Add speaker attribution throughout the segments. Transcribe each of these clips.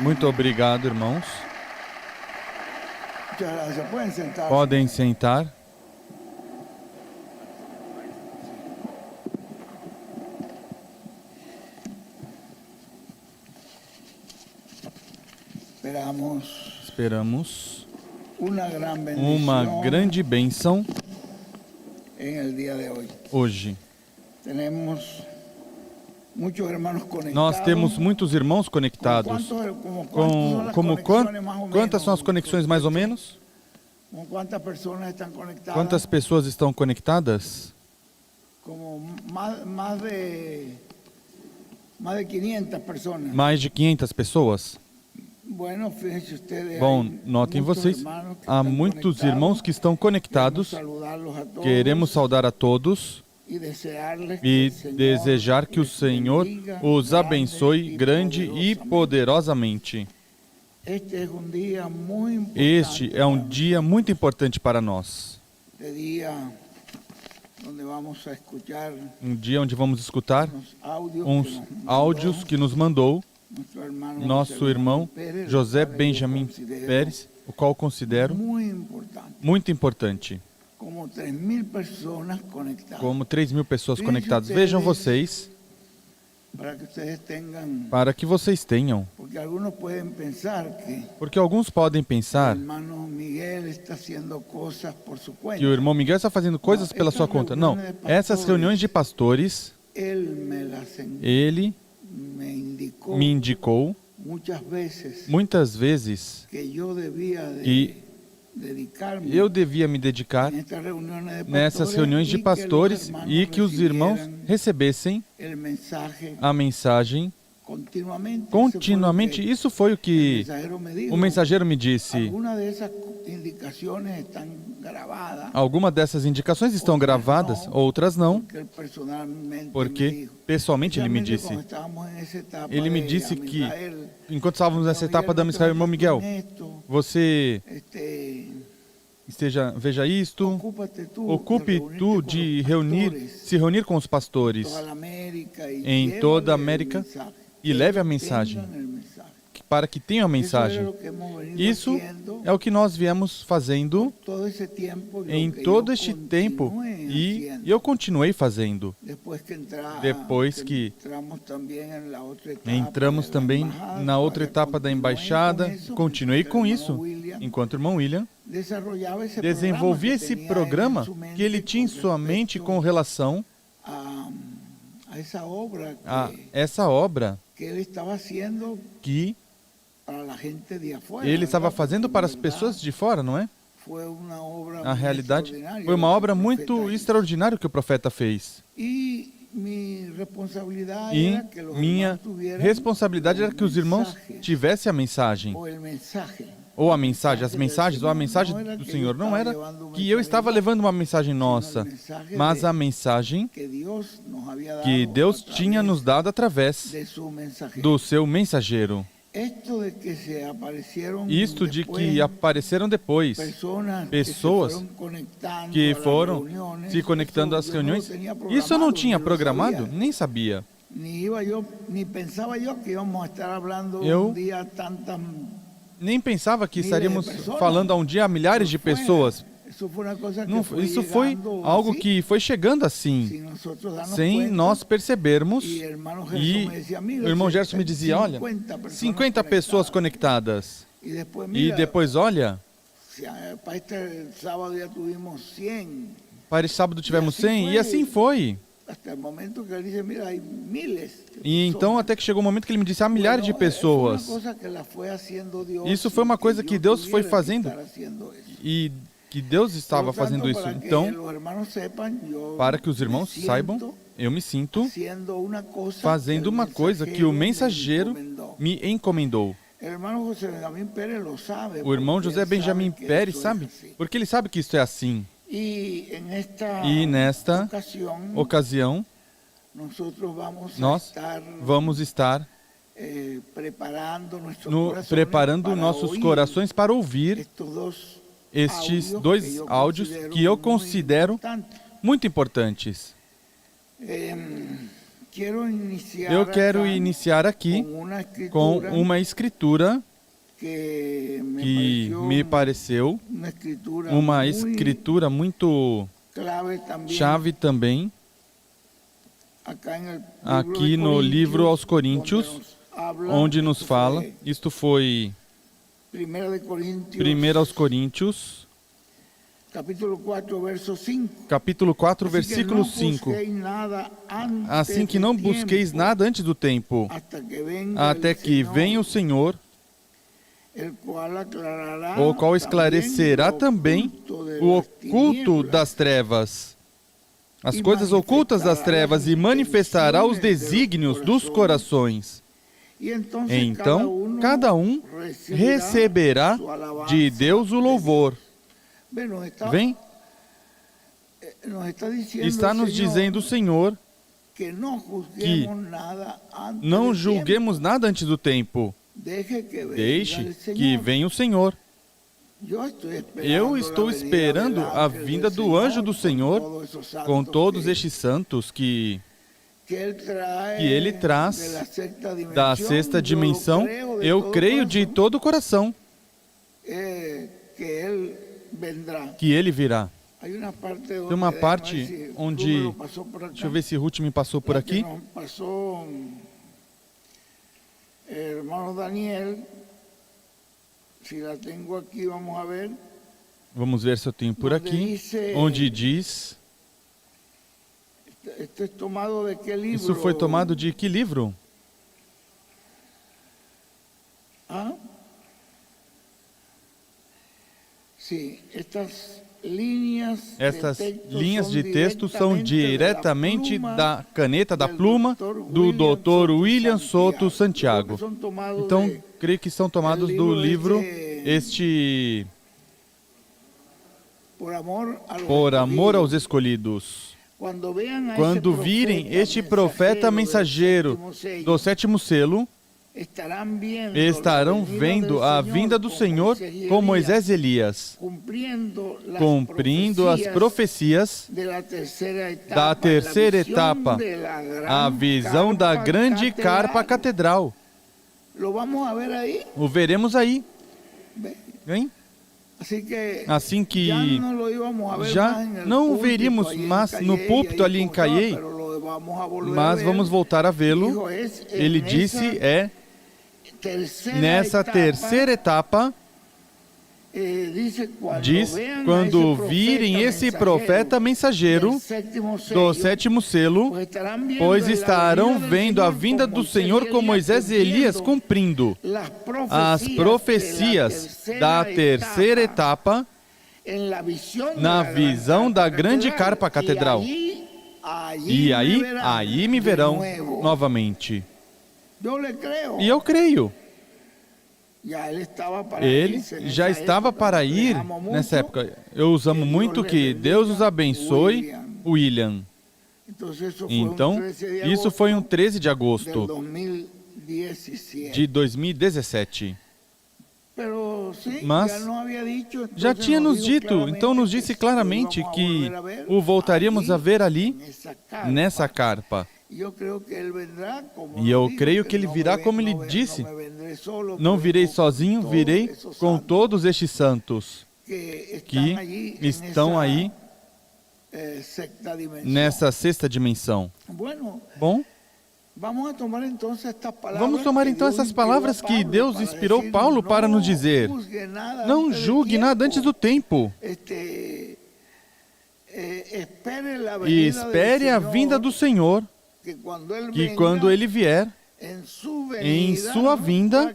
Speaker 1: Muito obrigado, irmãos. Podem sentar. Esperamos uma grande bênção hoje. Nós temos muitos irmãos conectados. Quantas são as conexões mais ou menos? Quantas pessoas estão conectadas? Mais de 500 pessoas. Bom, notem vocês, há muitos irmãos que estão conectados. Queremos saudar a todos e desejar que o Senhor os abençoe grande e poderosamente. Este é um dia muito importante para nós. Um dia onde vamos escutar uns áudios que nos mandou nosso irmão José Benjamin Pérez, o qual considero muito importante. Como 3.000 pessoas conectadas. Vejam vocês, para que vocês tenham. Porque alguns podem pensar que o irmão Miguel está fazendo coisas pela sua conta. Não, essas reuniões de pastores, ele me indicou muitas vezes que eu devia me dedicar nessas reuniões de pastores e que os irmãos recebessem a mensagem continuamente. Isso foi o que o mensageiro me disse. Algumas dessas indicações estão gravadas, outras não, porque pessoalmente ele me disse. Ele me disse que, enquanto estávamos nessa etapa da missão, irmão Miguel, você veja isto, ocupe tu de se reunir com os pastores em toda a América e leve a mensagem, para que tenha a mensagem. Isso é o que nós viemos fazendo em todo este tempo e eu continuei fazendo. Depois que entramos também na outra etapa da embaixada, continuei com isso, enquanto o irmão William desenvolvia esse programa que ele tinha em sua mente com relação a essa obra que ele estava fazendo para as pessoas de fora, não é? Na realidade, foi uma obra muito extraordinária que o profeta fez. E minha responsabilidade era que os irmãos tivessem a mensagem. Ou a mensagem, as mensagens, ou a mensagem do Senhor. Não era que eu estava levando uma mensagem nossa, mas a mensagem que Deus tinha nos dado através do seu mensageiro. Isto de que apareceram depois pessoas que foram se conectando às reuniões, isso eu não tinha programado, nem sabia. Eu nem pensava que estaríamos falando a um dia a milhares de pessoas. Isso foi algo que foi chegando assim, sem nós percebermos. E o irmão Gerson me dizia, olha, 50 pessoas conectadas. E depois, olha, para este sábado tivemos 100, e assim foi. E então até que chegou o momento que ele me disse, há milhares de pessoas. Isso foi uma coisa que Deus foi fazendo. E que Deus estava fazendo isso. Então, para que os irmãos saibam, eu me sinto fazendo uma coisa que o mensageiro me encomendou. O irmão José Benjamin Pérez sabe, porque ele sabe que isso é assim. E nesta ocasião, nós vamos estar preparando nossos corações para ouvir estes dois áudios que eu considero muito importantes. Eu quero iniciar aqui com uma escritura que me pareceu uma escritura muito chave também, aqui no livro aos Coríntios, onde nos fala, isto foi 1 aos Coríntios, capítulo 4, versículo 5. Assim que não busqueis nada antes do tempo, até que venha o Senhor, o qual esclarecerá também o oculto das trevas, as coisas ocultas das trevas, e manifestará os desígnios dos corações. Então, cada um receberá de Deus o louvor. Vem, está nos dizendo o Senhor que não julguemos nada antes do tempo. Deixe que venha o Senhor. Eu estou esperando a vinda do anjo do Senhor com todos estes santos que Ele traz da sexta dimensão. Eu creio de todo o coração que Ele virá. Tem uma parte onde... Deixa eu ver se Ruth me passou por aqui. Hermano Daniel, se la tengo aqui, vamos a ver. Vamos ver se eu tenho por aqui, onde diz... Isso foi tomado de que livro? Sim, estas linhas de texto são diretamente da caneta, da pluma, do Dr. William Soto Santiago. Então, creio que são tomados do livro Por Amor aos Escolhidos. Quando virem este profeta mensageiro do sétimo selo, estarão vendo a vinda do Senhor com Moisés e Elias, cumprindo as profecias da terceira etapa, a visão da grande carpa catedral. O veremos aí. Hein? Assim que já não o veríamos mais no púlpito ali em Caiei, mas vamos voltar a vê-lo. Ele disse, nessa terceira etapa, diz, quando virem esse profeta mensageiro do sétimo selo, pois estarão vendo a vinda do Senhor com Moisés e Elias cumprindo as profecias da terceira etapa na visão da grande carpa catedral. E aí me verão novamente. E eu creio. Ele já estava para ir nessa época. Eu os amo muito, que Deus os abençoe, William. Então, isso foi um 13 de agosto de 2017. Mas já tinha nos dito, então nos disse claramente que o voltaríamos a ver ali, nessa carpa. E eu creio que ele virá como ele disse. Não virei sozinho, virei com todos estes santos que estão aí nessa sexta dimensão. Bom, vamos tomar então essas palavras que Deus inspirou Paulo para nos dizer. Não julgue nada antes do tempo. E espere a vinda do Senhor, que quando Ele vier, em sua vinda,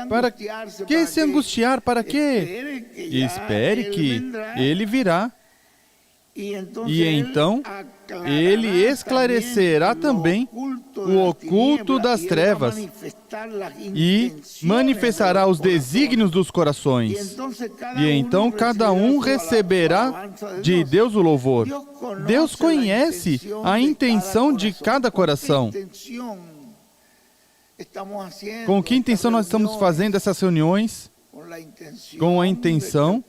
Speaker 1: para que se angustiar? Para quê? Espere que Ele virá, e então Ele esclarecerá também o oculto das trevas e manifestará os desígnios dos corações. E então cada um receberá de Deus o louvor. Deus conhece a intenção de cada coração. Com que intenção nós estamos fazendo essas reuniões? com a intenção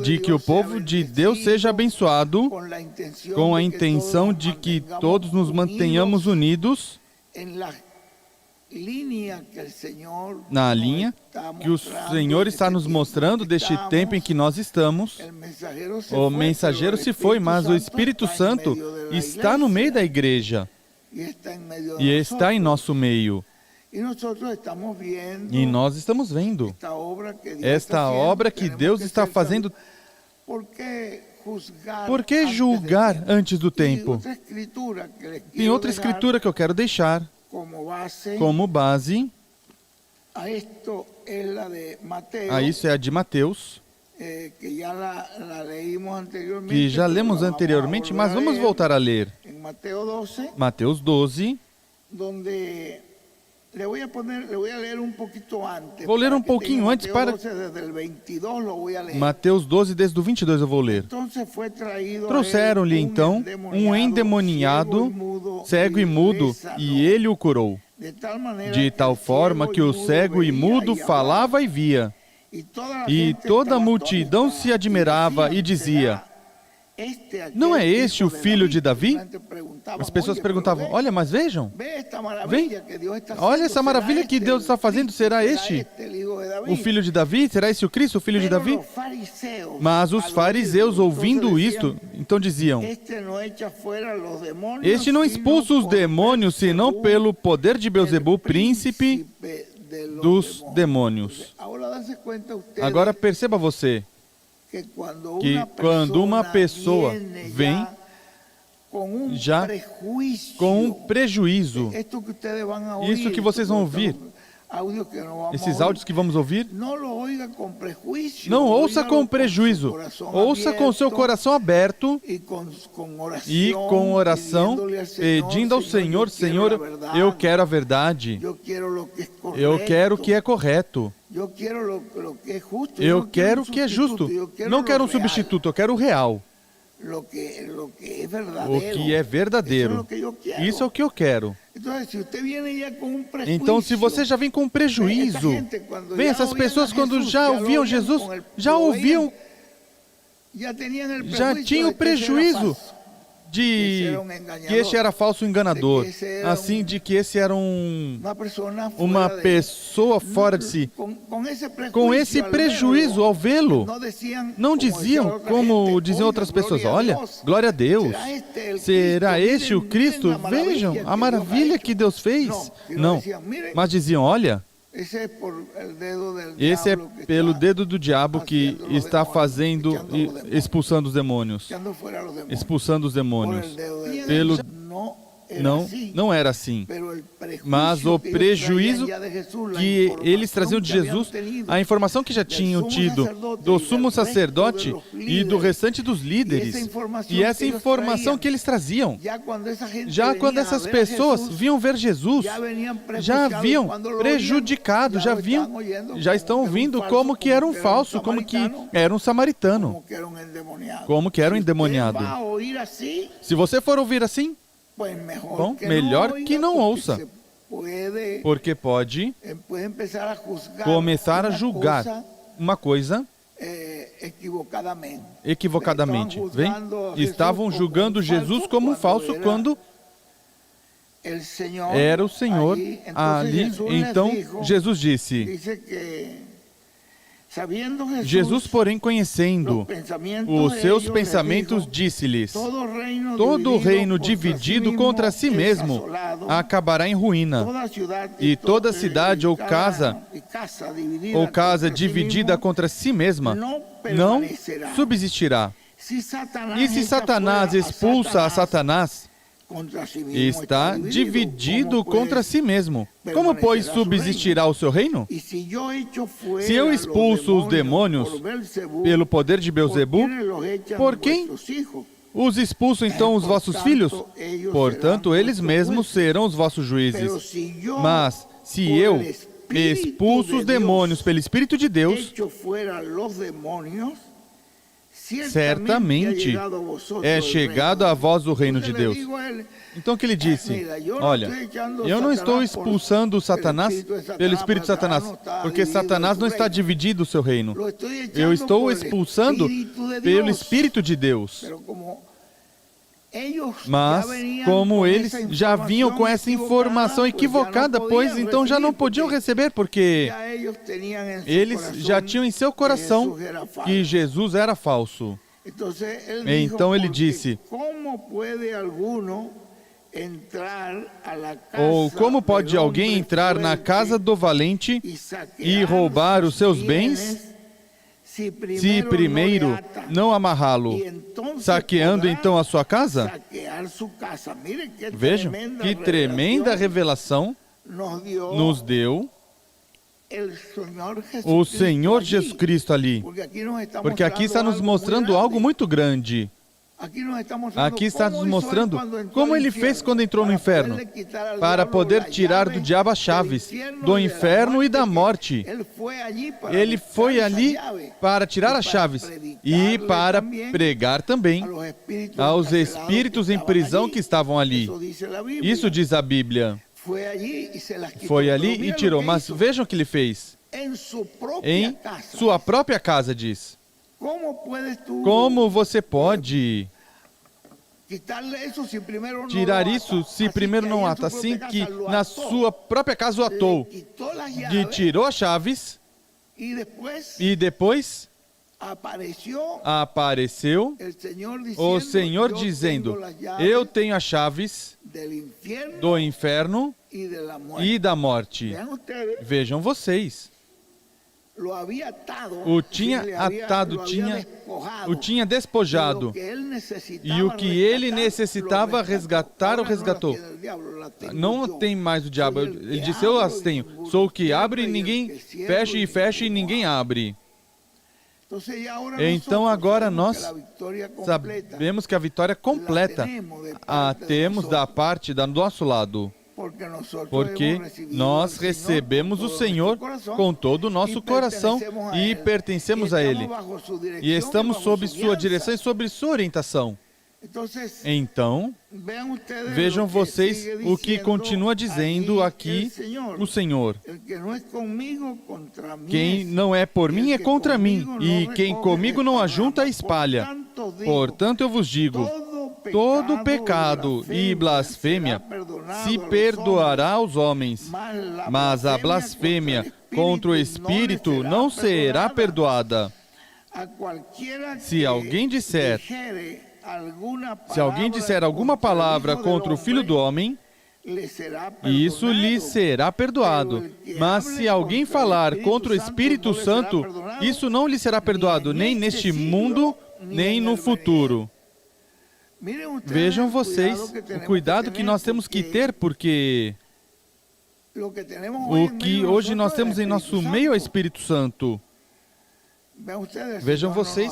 Speaker 1: de que o povo de Deus seja abençoado, com a intenção de que todos nos mantenhamos unidos na linha que o Senhor está nos mostrando deste tempo em que nós estamos. O mensageiro se foi, mas o Espírito Santo está no meio da igreja e está em nosso meio. E nós estamos vendo esta obra que Deus está fazendo. Por que julgar antes do tempo? Tem outra escritura que eu quero deixar como base. Isso é a de Mateus, que já lemos anteriormente, mas vamos voltar a ler. Mateus 12. Vou ler um pouquinho antes para... Mateus 12, desde o 22 eu vou ler. Trouxeram-lhe então um endemoniado, cego e mudo, e ele o curou. De tal forma que o cego e mudo falava e via. E toda a multidão se admirava e dizia: não é este o filho de Davi? As pessoas perguntavam: olha, mas vejam, olha essa maravilha que Deus está fazendo, será este o filho de Davi? Será este o Cristo, o filho de Davi? Mas os fariseus, ouvindo isto, então diziam: este não expulsa os demônios, senão pelo poder de Beelzebul, príncipe dos demônios. Agora perceba você, que quando uma pessoa vem já com um prejuízo, isso que vocês vão ouvir, esses áudios que vamos ouvir, não ouça com prejuízo, ouça com seu coração aberto e com oração, pedindo ao Senhor: Senhor, eu quero a verdade, eu quero o que é correto, eu quero o que é justo, não quero um substituto, eu quero o real. O que é verdadeiro. Isso é o que eu quero. Então, se você já vem com prejuízo, vem essas pessoas quando já ouviam Jesus, já tinham o prejuízo de que este era falso enganador, assim, de que esse era uma pessoa fora de si. Com esse prejuízo, ao vê-lo, não diziam como diziam outras pessoas: olha, glória a Deus, será este o Cristo? Vejam a maravilha que Deus fez. Não, mas diziam: olha, esse é pelo dedo do diabo que está fazendo, expulsando os demônios. Expulsando os demônios. Não era assim. Mas o prejuízo que eles traziam de Jesus, a informação que já tinham tido do sumo sacerdote e do restante dos líderes, e essa informação que eles traziam, já quando essas pessoas vinham ver Jesus, já haviam prejudicado, já estão ouvindo como que era um falso, como que era um samaritano, como que era um endemoniado. Se você for ouvir assim, bom, melhor que não ouça, porque pode começar a julgar uma coisa equivocadamente. Vem? Estavam julgando Jesus como um falso quando era o Senhor ali. Então Jesus disse: Jesus, porém, conhecendo os seus pensamentos, disse-lhes: todo reino dividido contra si mesmo acabará em ruína, e toda cidade ou casa dividida contra si mesma não subsistirá. E se Satanás expulsa a Satanás, está dividido contra si mesmo. Como, pois, subsistirá o seu reino? Se eu expulso os demônios pelo poder de Beelzebul, por quem os expulso então os vossos filhos? Portanto, eles mesmos serão os vossos juízes. Mas, se eu expulso os demônios pelo Espírito de Deus, certamente é chegado a vós o reino de Deus. Então o que ele disse? Olha, eu não estou expulsando Satanás pelo espírito de Satanás, porque Satanás não está dividindo o seu reino. Eu estou expulsando pelo Espírito de Deus. Mas, como eles já vinham com essa informação equivocada, pois então já não podiam receber, porque eles já tinham em seu coração que Jesus era falso. Então ele disse, ou como pode alguém entrar na casa do valente e roubar os seus bens, se primeiro não amarrá-lo, saqueando então a sua casa? Vejam, que tremenda revelação nos deu o Senhor Jesus Cristo ali. Porque aqui está nos mostrando algo muito grande. Aqui está nos mostrando como ele fez quando entrou no inferno, para poder tirar do diabo as chaves, do inferno e da morte. Ele foi ali para tirar as chaves e para pregar também aos espíritos em prisão que estavam ali. Isso diz a Bíblia. Foi ali e tirou. Mas vejam o que ele fez. Em sua própria casa, diz. Como você pode tirar isso se primeiro não ata? Assim que na sua própria casa o atou, e tirou as chaves, e depois apareceu o Senhor dizendo, eu tenho as chaves do inferno e da morte. Vejam vocês. O tinha atado, o tinha despojado, e o que ele necessitava resgatar, o resgatou. Não tem mais o diabo. Ele disse, eu as tenho. Sou o que abre e ninguém fecha, e fecha e ninguém abre. Então agora nós sabemos que a vitória completa a temos da parte do nosso lado. Porque nós recebemos o Senhor com todo o nosso coração e pertencemos a Ele. E estamos sob sua direção e sob sua orientação. Então, vejam vocês o que continua dizendo aqui o Senhor. Quem não é por mim é contra mim, e quem comigo não ajunta, espalha. Portanto, eu vos digo, todo pecado e blasfêmia se perdoará aos homens, mas a blasfêmia contra o Espírito não será perdoada. Se alguém disser alguma palavra contra o Filho do Homem, isso lhe será perdoado. Mas se alguém falar contra o Espírito Santo, isso não lhe será perdoado, nem neste mundo, nem no futuro. Vejam vocês o cuidado que nós temos que ter, porque o que hoje nós temos em nosso meio é o Espírito Santo. Vejam vocês,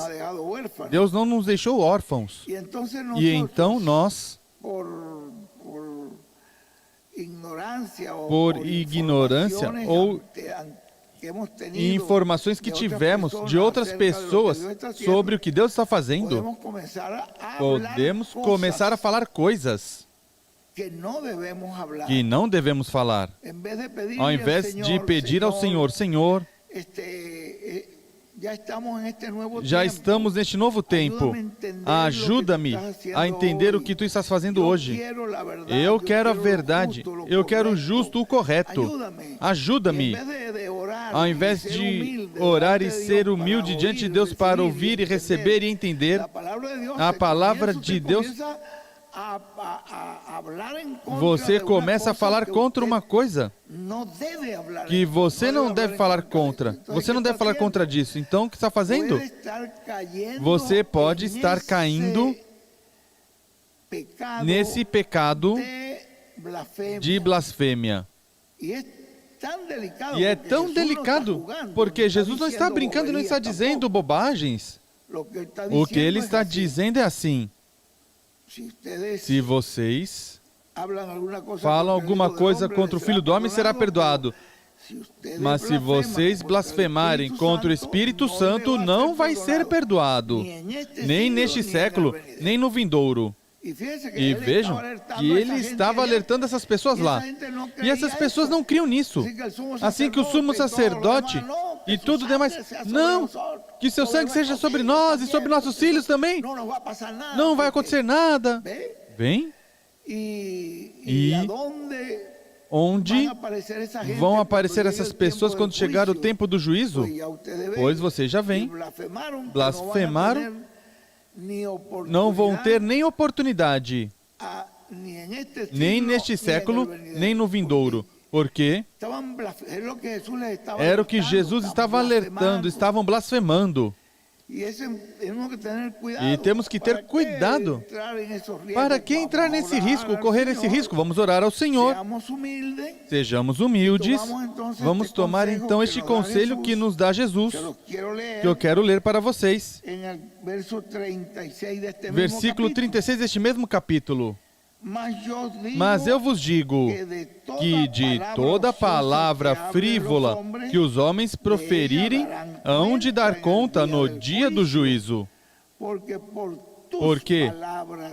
Speaker 1: Deus não nos deixou órfãos. E então nós, por ignorância ou informações que tivemos de outras pessoas sobre o que Deus está fazendo, podemos começar a falar coisas que não devemos falar. Ao invés de pedir ao Senhor, Senhor, já estamos neste novo tempo. Ajuda-me a entender o que tu estás fazendo hoje. Eu quero a verdade. Eu quero o justo, o correto. Ajuda-me. Ao invés de orar e ser humilde diante de Deus para ouvir e receber e entender a palavra de Deus, você começa a falar contra uma coisa que você não deve falar contra. Você não deve falar contra disso. Então, o que está fazendo? Você pode estar caindo nesse pecado de blasfêmia. E é tão delicado, porque Jesus não está brincando, não está dizendo bobagens. O que ele está dizendo é assim: se vocês falam alguma coisa contra o Filho do Homem, será perdoado. Mas se vocês blasfemarem contra o Espírito Santo, não vai ser perdoado, nem neste século, nem no vindouro. E vejam que ele estava alertando essas pessoas lá. E essas pessoas não criam nisso. Assim que o sumo sacerdote e tudo demais, não, que seu sangue seja sobre nós e sobre nossos filhos também. Não vai acontecer nada. Bem? E onde vão aparecer essas pessoas quando chegar o tempo do juízo? Pois vocês já veem, blasfemaram, não vão ter nem oportunidade, nem neste século, nem no vindouro. Porque era o que Jesus estava alertando, estavam blasfemando. E temos que ter cuidado. Para que entrar nesse risco, correr esse risco? Vamos orar ao Senhor. Sejamos humildes. Vamos tomar então este conselho que nos dá Jesus, que eu quero ler para vocês. Versículo 36 deste mesmo capítulo. Mas eu vos digo que de toda palavra frívola que os homens proferirem, hão de dar conta no dia do juízo. Porque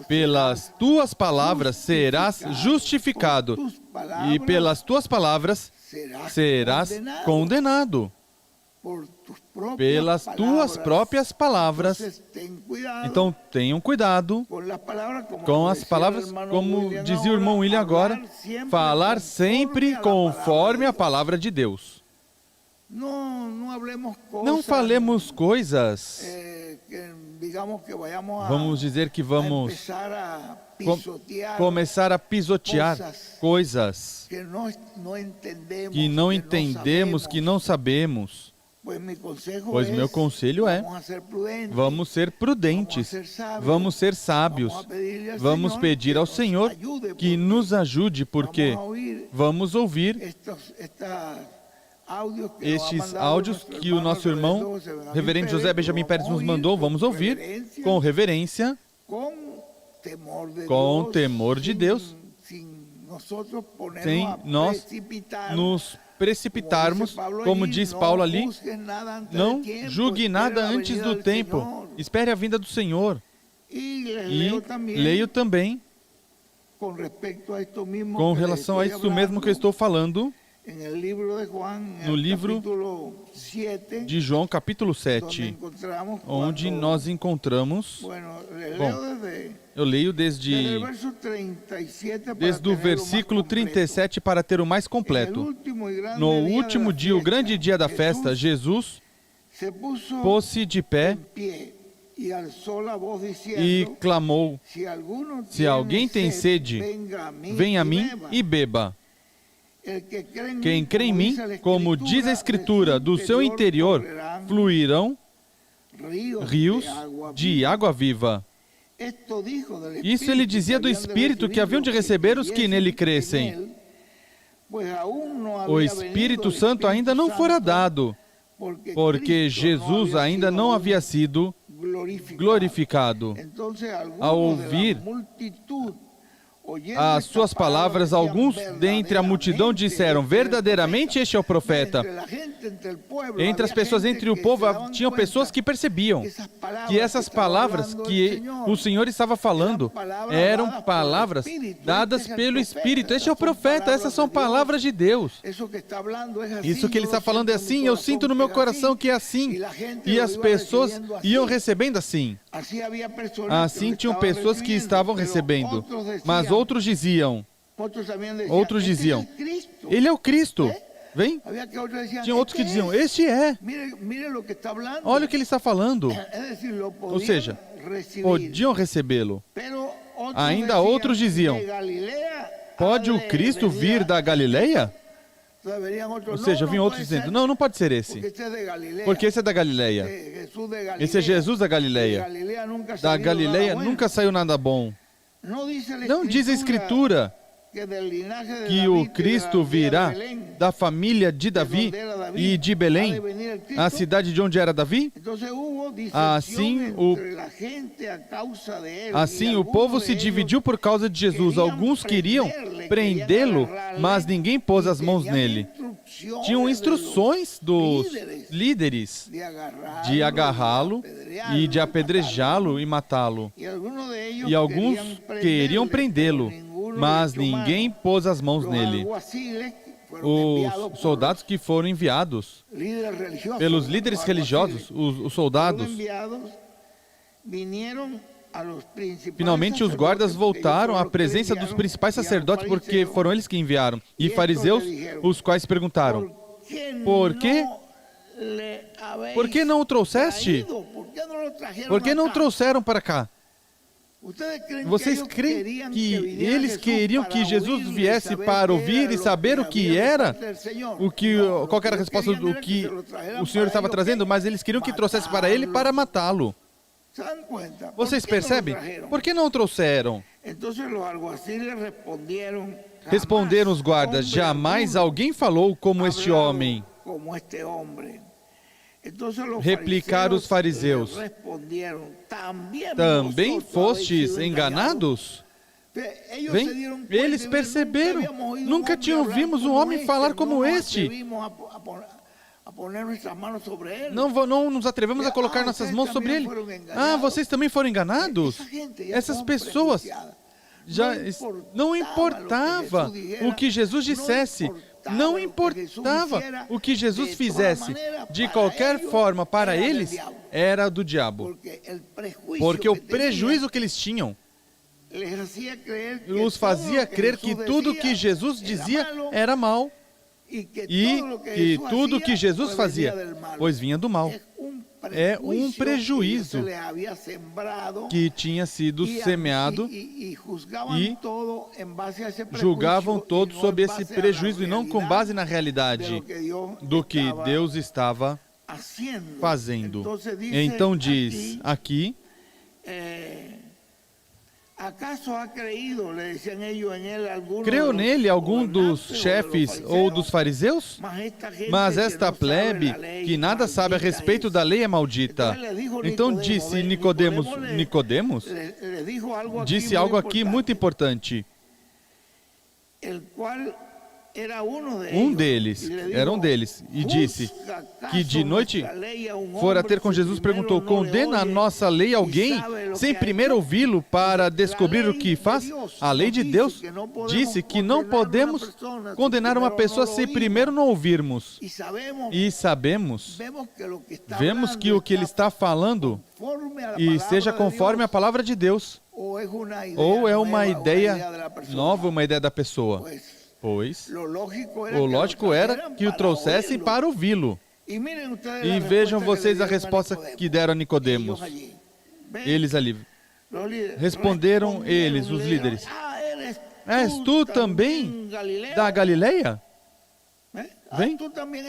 Speaker 1: pelas tuas palavras serás justificado, e pelas tuas palavras serás condenado. Pelas tuas próprias palavras. Então tenham cuidado com as palavras, como dizia o irmão William agora, falar sempre conforme a palavra de Deus. Não falemos coisas, vamos dizer que vamos começar a pisotear coisas que não entendemos, que não sabemos. Pois meu conselho é, vamos ser prudentes, vamos ser sábios, vamos pedir ao Senhor que nos ajude, porque vamos ouvir estes áudios que o nosso irmão, reverendo José Benjamin Pérez, nos mandou, vamos ouvir com reverência, com temor de Deus, sem nós nos precipitarmos, como diz Paulo ali, não julgue nada antes do tempo, espere a vinda do Senhor. E leio também, com relação a isso mesmo que eu estou falando, no livro de João, capítulo 7, onde nós encontramos, bom, eu leio desde o versículo 37 para ter o mais completo. No último dia, o grande dia da festa, Jesus pôs-se de pé e clamou: se alguém tem sede, venha a mim e beba. Quem crê em mim, como diz a Escritura, do seu interior fluirão rios de água viva. Isso ele dizia do Espírito que haviam de receber os que nele crescem. O Espírito Santo ainda não fora dado, porque Jesus ainda não havia sido glorificado. Ao ouvir as suas palavras, alguns dentre a multidão disseram: verdadeiramente este é o profeta. Entre as pessoas, entre o povo, tinham pessoas que percebiam que essas palavras que o Senhor estava falando eram palavras dadas pelo Espírito. Este é o profeta, essas são palavras de Deus. Isso que ele está falando é assim, eu sinto no meu coração que é assim. E as pessoas iam recebendo assim. Assim tinham pessoas que estavam recebendo, mas outros diziam, ele é o Cristo. Vem? Tinha outros que diziam, este é. Olha o que ele está falando. Ou seja, podiam recebê-lo. Ainda outros diziam, pode o Cristo vir da Galileia? Ou seja, vinham outros dizendo, não, não pode ser esse, porque esse é da Galileia. Esse é Jesus da Galileia. Da Galileia nunca saiu nada bom. Não diz a Escritura que o Cristo virá da família de Davi e de Belém, a cidade de onde era Davi? Assim o povo se dividiu por causa de Jesus. Alguns queriam prendê-lo, mas ninguém pôs as mãos nele. tinham instruções dos líderes de agarrá-lo e de apedrejá-lo e matá-lo. E alguns queriam prendê-lo, mas ninguém pôs as mãos nele. Os soldados que foram enviados pelos líderes religiosos, os soldados, finalmente os guardas voltaram à presença dos principais sacerdotes, porque foram eles que enviaram. E fariseus, os quais perguntaram: Por que não o trouxeste? Por que não o trouxeram para cá? Vocês creem que eles queriam que Jesus viesse para ouvir e saber o que era? Qual era a resposta do que o Senhor estava trazendo? Mas eles queriam que trouxesse para ele para matá-lo. Vocês percebem? Por que não o trouxeram? Responderam os guardas: jamais alguém falou como este homem. Replicaram os fariseus: também fostes enganados? Vem, eles perceberam. Nunca vimos um homem falar como este. Não nos atrevemos a colocar nossas mãos sobre ele. Ah, vocês também foram enganados? Essas pessoas já não importava o que Jesus dissesse. Não importava o que Jesus fizesse, de qualquer forma, para eles, era do diabo. Porque o prejuízo que eles tinham os fazia crer que tudo que Jesus dizia era mal. E que tudo que Jesus fazia, pois vinha do mal. É um prejuízo que tinha sido semeado e julgavam todos sobre esse prejuízo e não com base na realidade do que Deus estava fazendo. Então diz aqui: creu nele algum dos chefes ou dos fariseus? Mas esta plebe, que nada sabe a respeito da lei, é maldita. Então disse Nicodemos, disse algo aqui muito importante. Era um deles, e disse que de noite fora ter com Jesus, perguntou: condena a nossa lei alguém sem primeiro ouvi-lo para descobrir o que faz? A lei de Deus disse que não podemos condenar uma pessoa se primeiro não ouvirmos. E vemos que o que ele está falando e seja conforme a palavra de Deus, ou é uma ideia nova, uma ideia da pessoa. Pois o lógico era que o trouxessem para ouvi-lo. E vejam vocês a resposta que deram a Nicodemos. Eles ali responderam, os líderes: és tu também da Galileia? Vem.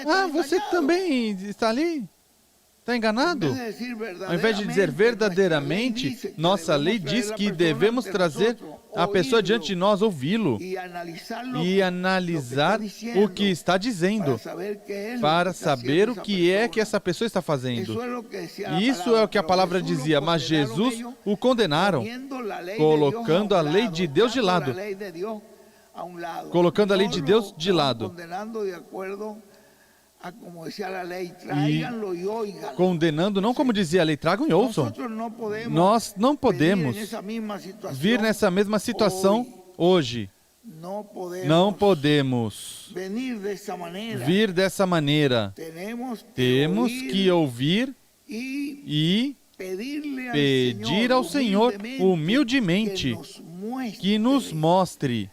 Speaker 1: Ah, você também está ali? Está enganado? Ao invés de dizer verdadeiramente, nossa lei diz que devemos trazer a pessoa diante de nós, ouvi-lo e analisar o que está dizendo, para saber o que é que essa pessoa está fazendo. Isso é o que a palavra dizia, mas Jesus o condenaram, colocando a lei de Deus de lado. Colocando a lei de Deus de lado. E condenando, não como dizia a lei, tragam e ouçam. Nós não podemos vir nessa mesma situação hoje. Não podemos vir dessa maneira. Temos que ouvir e pedir ao Senhor humildemente que nos mostre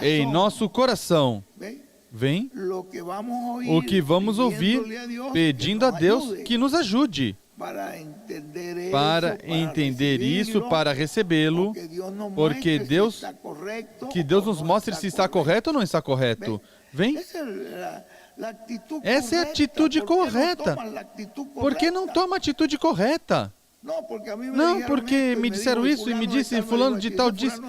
Speaker 1: em nosso coração. Vem o que vamos ouvir, pedindo a Deus que nos ajude para entender isso, para recebê-lo, porque que Deus nos mostre se está correto ou não está correto. Vem. Essa é a atitude correta. Por que não toma a atitude correta? Não, porque me disseram isso e me disse, fulano de tal disse,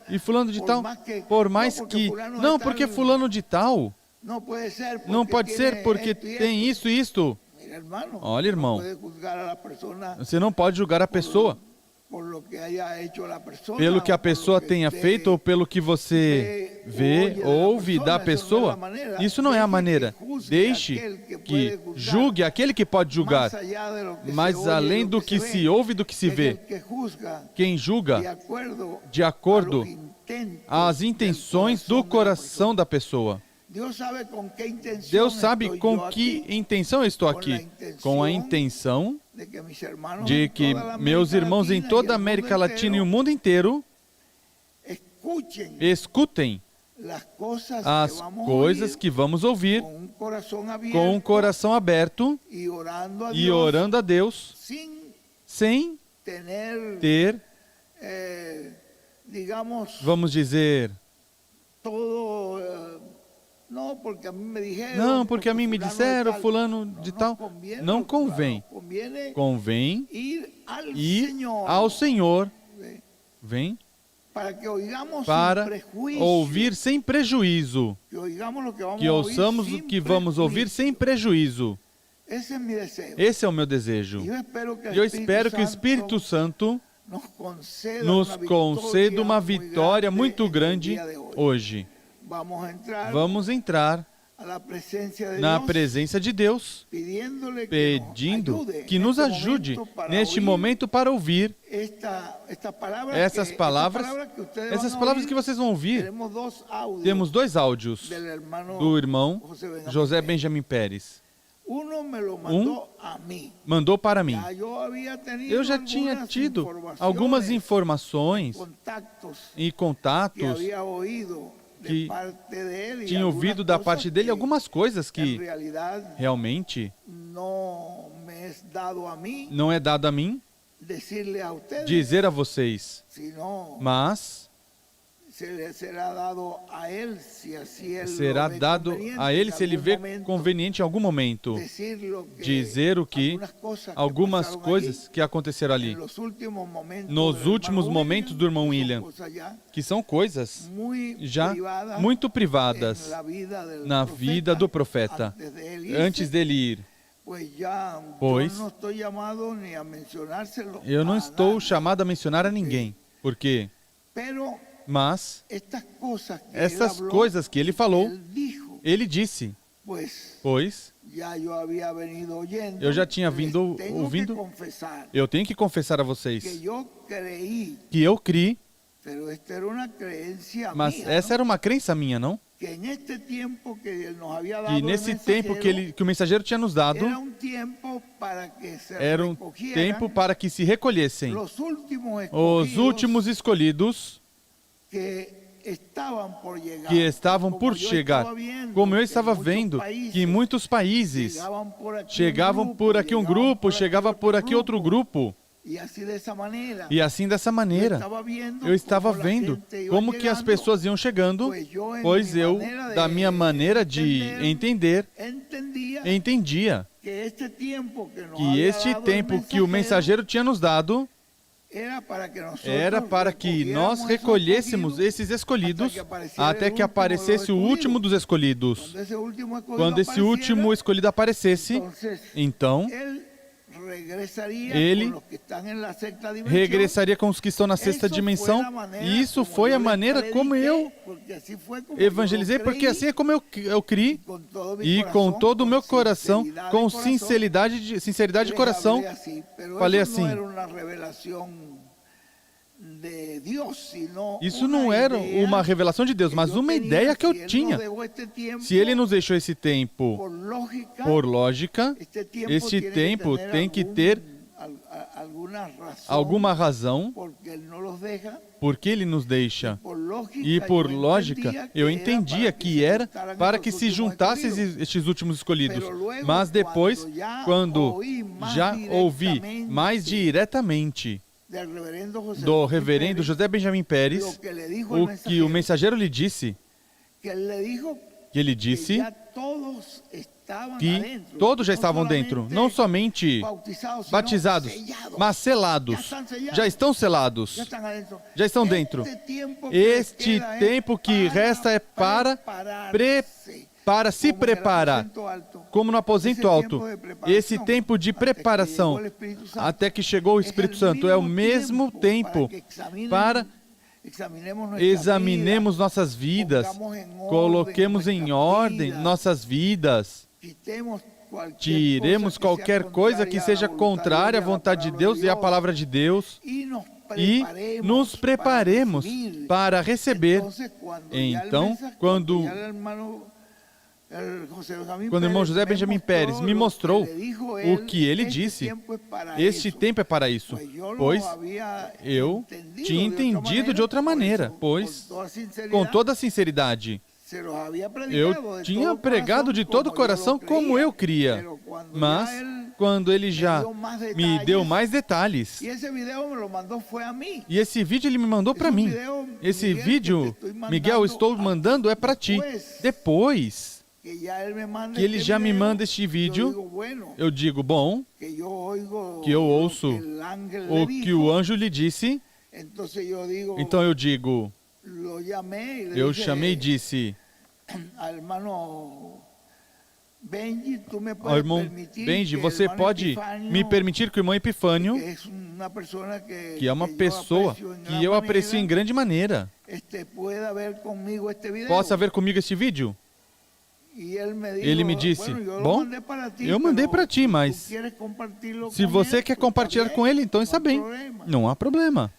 Speaker 1: e fulano de tal, por mais que... Não, porque fulano de tal, não pode ser porque tem isso e isto. Olha, irmão, você não pode julgar a pessoa pelo que a pessoa tenha feito ou pelo que você vê, ouve da pessoa. Isso não é a maneira. Deixe que julgue aquele que pode julgar, mas além do que se ouve e do que se vê. Quem julga de acordo às intenções do coração da pessoa. Deus sabe com que intenção eu estou aqui. Com a intenção de que meus irmãos em toda a América Latina e o mundo inteiro escutem as coisas que vamos ouvir com o coração aberto e orando a Deus sem ter, vamos dizer, não, porque a mim me disseram, fulano de tal. Não convém. Convém ir ao Senhor. Vem para ouvir sem prejuízo. Que ouçamos o que vamos ouvir sem prejuízo. Esse é o meu desejo. E eu espero que o Espírito Santo nos conceda uma vitória muito grande hoje. Vamos entrar na presença de Deus, pedindo que nos ajude neste momento para ouvir essas palavras que vocês vão ouvir. Temos 2 áudios do irmão José Benjamin Pérez. Um mandou para mim. Eu já tinha tido algumas informações e contatos que tinha ouvido da parte dele algumas coisas que realmente não é dado a mim dizer a vocês, mas será dado a ele se ele vê conveniente em algum momento dizer algumas coisas que aconteceram ali nos últimos momentos do irmão William, que são coisas já muito privadas na vida do profeta antes dele ir. Pois eu não estou chamado a mencionar a ninguém, porque mas essas coisas que ele falou, ele disse, pois eu já tinha vindo ouvindo, eu tenho que confessar a vocês que eu criei, mas essa era uma crença minha, não? Que nesse tempo que o mensageiro tinha nos dado, era um tempo para que se recolhessem os últimos escolhidos que estavam por chegar, como eu estava vendo que em muitos países chegavam por aqui um grupo, chegava por aqui outro grupo, e assim dessa maneira eu estava vendo como que as pessoas iam chegando, pois eu, da minha maneira de entender, entendia que este tempo que o mensageiro tinha nos dado era para que nós recolhêssemos esses escolhidos até que aparecesse o último dos escolhidos. Quando esse último escolhido aparecesse, então ele regressaria com os que estão na sexta dimensão. E isso foi a maneira como eu evangelizei, porque assim é como eu criei, e com todo o meu coração, com sinceridade de coração, falei assim: isso não era uma revelação de Deus, mas uma ideia que eu tinha. Se Ele nos deixou esse tempo por lógica, este tempo tem que ter alguma razão, porque Ele nos deixa. E por lógica, eu entendia que era para que se juntassem estes últimos escolhidos. Mas depois, quando já ouvi mais diretamente do reverendo José Benjamin Pérez, o que o mensageiro lhe disse, que ele disse que todos já estavam dentro, não somente batizados, mas selados. Já estão selados, já estão dentro. Este tempo que resta é para para se preparar, como no aposento alto. Esse tempo de preparação, até que chegou o Espírito Santo, é o mesmo tempo para examinemos nossas vidas, coloquemos em ordem nossas vidas, tiremos qualquer coisa que seja contrária à vontade de Deus e à palavra de Deus e nos preparemos para receber. Então, quando o irmão José Benjamin Pérez me mostrou o que ele disse, este tempo é para isso, pois eu tinha entendido de outra maneira, pois, com toda sinceridade, eu tinha pregado de todo o coração como eu cria, mas quando ele já me deu mais detalhes, e esse vídeo ele me mandou para mim, esse vídeo, Miguel, estou mandando é para ti. Depois que ele já me manda este vídeo, eu digo, bom, que eu ouço o que o anjo lhe disse, então eu digo, eu chamei e disse, ao irmão Benji, você pode me permitir que o irmão Epifânio, que é uma pessoa que eu aprecio em grande maneira, possa ver comigo este vídeo? Ele me disse, bom, eu mandei para ti, mas se você quer compartilhar com ele, então está bem, não há problema.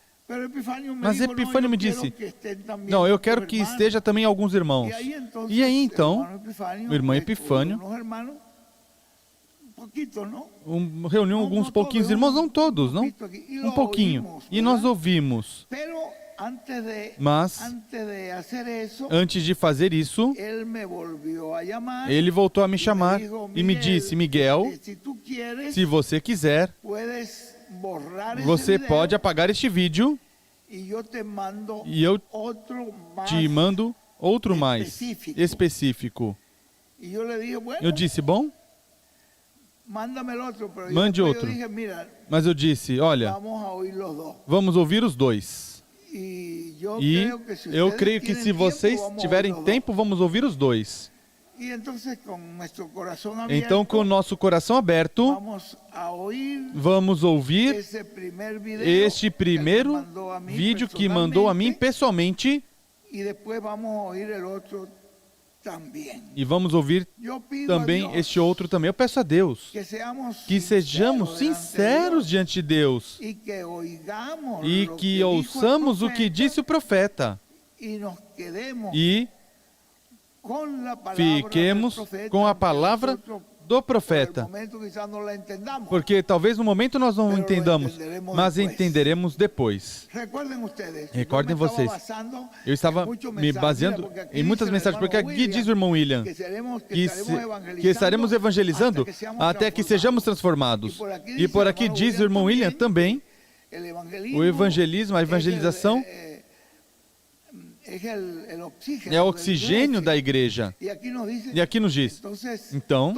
Speaker 1: Mas Epifânio me disse, não, eu quero que esteja também alguns irmãos. E aí então, o irmão Epifânio reuniu alguns pouquinhos irmãos, não todos, não? Um pouquinho. E nós ouvimos. Mas, antes de fazer isso, ele voltou a me chamar e me disse, Miguel, se você quiser, você pode apagar este vídeo e eu te mando outro mais específico. Eu disse, bom, mande outro. Mas eu disse, olha, vamos ouvir os dois. E eu creio que se vocês tiverem tempo, vamos ouvir os dois. Então, com o nosso coração aberto, vamos ouvir este primeiro vídeo que mandou a mim pessoalmente. E vamos ouvir também este outro também. Eu peço a Deus que sejamos sinceros diante de Deus e que ouçamos o que disse o profeta e fiquemos com a palavra do profeta, porque talvez no momento nós não entendamos, mas entenderemos depois. Recordem vocês, eu estava me baseando em muitas mensagens, porque aqui diz o irmão William que estaremos evangelizando até que sejamos transformados. E por aqui diz o irmão William também, o evangelismo, a evangelização é o oxigênio da igreja. E aqui nos diz. Então,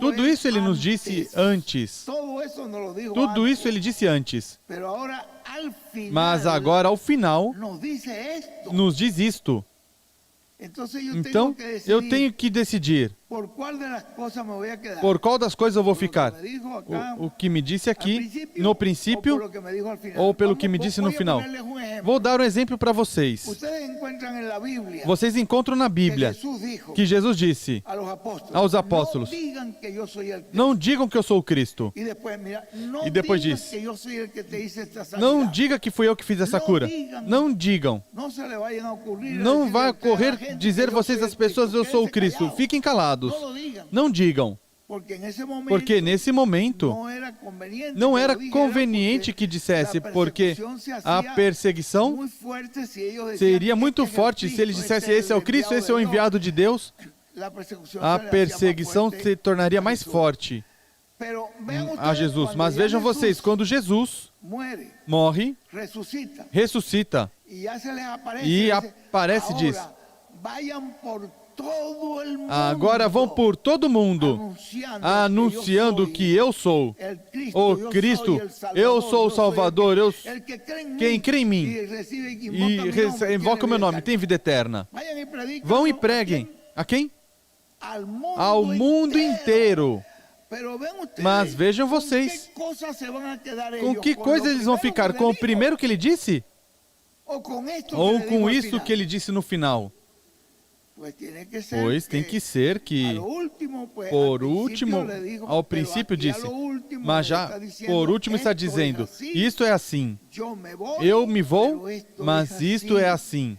Speaker 1: tudo isso ele nos disse antes. Tudo isso ele disse antes. Mas agora, ao final, nos diz isto. Então, eu tenho que decidir por qual das coisas eu vou ficar. O que me disse aqui no princípio ou pelo que me disse no final. Vou dar um exemplo para vocês. Vocês encontram na Bíblia que Jesus disse aos apóstolos, não digam que eu sou o Cristo. E depois disse, não diga que fui eu que fiz essa cura. Não digam. Não vai ocorrer dizer vocês às pessoas, eu sou o Cristo. Fiquem calados. Não digam. Porque nesse momento não era conveniente que dissesse, porque a perseguição seria muito forte se eles dissessem, esse é o Cristo, esse é o enviado de Deus. A perseguição se tornaria mais forte a Jesus. Mas vejam vocês, quando Jesus morre, ressuscita e aparece e diz, agora vão por todo mundo anunciando que eu sou o Cristo, eu sou o Salvador, quem crê em mim e invoca o meu nome, tem vida eterna. Vão e preguem A quem?
Speaker 2: Ao
Speaker 1: Ao mundo inteiro. Mas vejam
Speaker 2: com
Speaker 1: vocês,
Speaker 2: com
Speaker 1: que coisa eles vão ficar? Com o primeiro que ele disse? Ou com isso que ele disse no final? Pois tem que ser que, por último, ao princípio disse, mas já por último está dizendo, isto é assim. Eu me vou, mas isto é assim.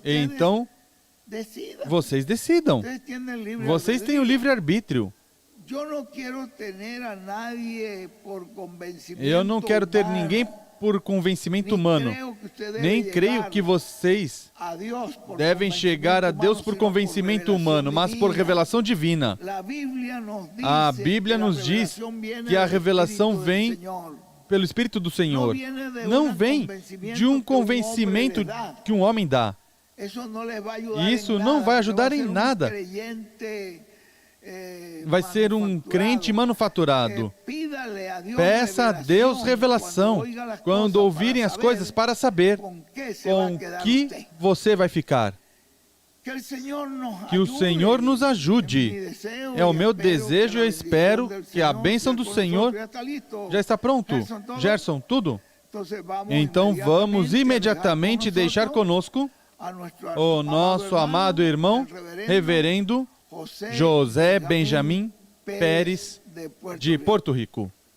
Speaker 1: Então, vocês decidam. Vocês têm o livre-arbítrio. Eu não quero ter ninguém por convencimento humano. Nem creio que vocês devem chegar a Deus por convencimento humano, mas por revelação divina. A Bíblia nos diz que a revelação vem pelo Espírito do Senhor. Não vem de um convencimento que um homem dá. Isso não vai ajudar em nada. Vai ser um crente manufaturado. Peça a Deus revelação quando ouvirem as coisas para saber com que você vai ficar. Que o Senhor nos ajude. É o meu desejo e eu espero que a bênção do Senhor já está pronto. Gerson, tudo? Então vamos imediatamente deixar conosco o nosso amado irmão, reverendo José Benjamin Pérez, de Porto Rico.